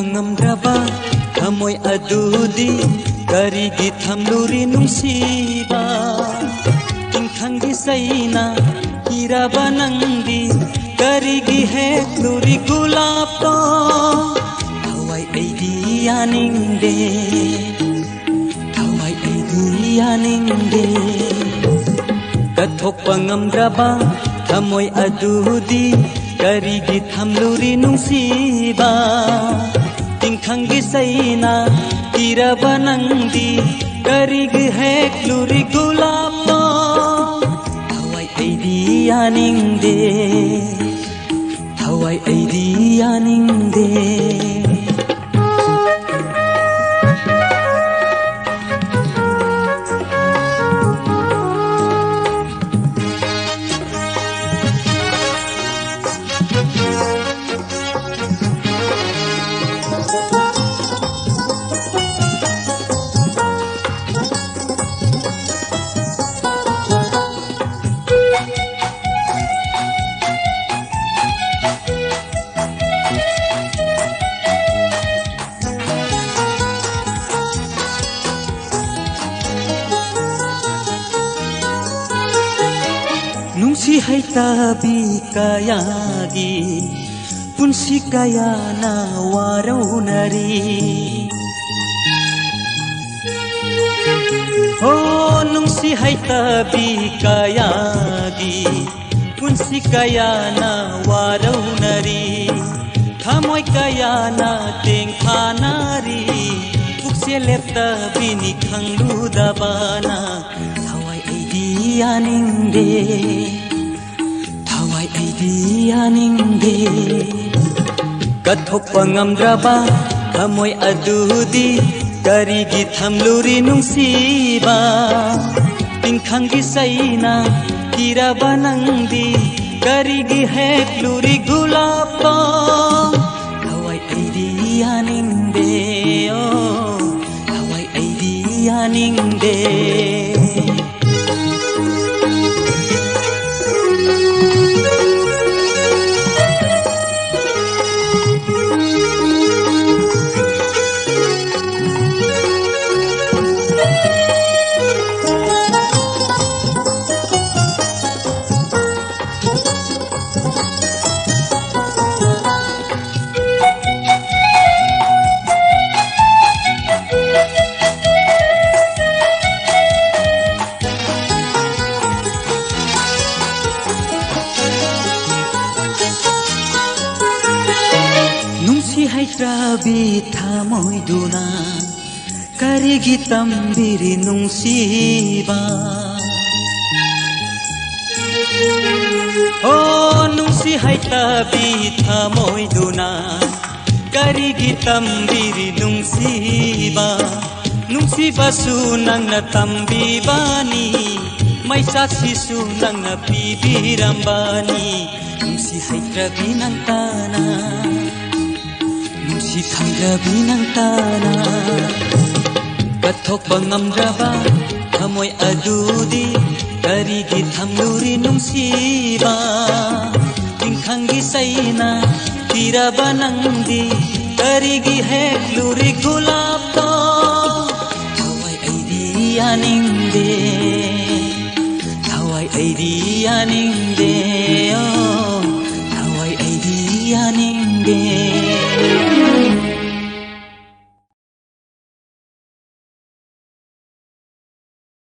ngamdraba thamoy adudi karigi thamluri nungsiba tingthanggi saina hiraba nangdi karigi hekluri gulap to thawai aidi yaningde thawai aidi yaningde kathokpa ngamdraba thamoy adudi karigi thamluri nungsiba tingthanggi saina hiraba nangdi karigi hekluri gulap to thawai aidi yaningde thawai aidi yaningde Nungsi haitabi kayagi punsi kaya na waraw nari Oh nungsi haitabi kayagi punsi kaya na waraw nari thamoy kaya na tengkhanari pukse lepta bini khanglu dabana thawai aidi yaningde thawai aidi yaningde kathokpa ngamdraba thamoy adudi karigi thamluri nungsiba tingthanggi saina hiraba nangdi karigi hekluri gulap to thawai aidi yaningde oh thawai aidi yaningde Haitabi thamoy duna karigi tambiri nungsiba Oh nungsi haitabi thamoy duna karigi tambiri nungsiba nungsiba su nang natambibani may saksisu nang napibirambani nungsi haitabi nang tana Nungsi khangdrabi nang tana kathokpa ngamdraba thamoy adudi karigi thamluri nungsiba tingthanggi saina hiraba nangdi karigi hekluri gulap to thawai aidi yaningde thawai aidi yaningde oh thawai aidi yaningde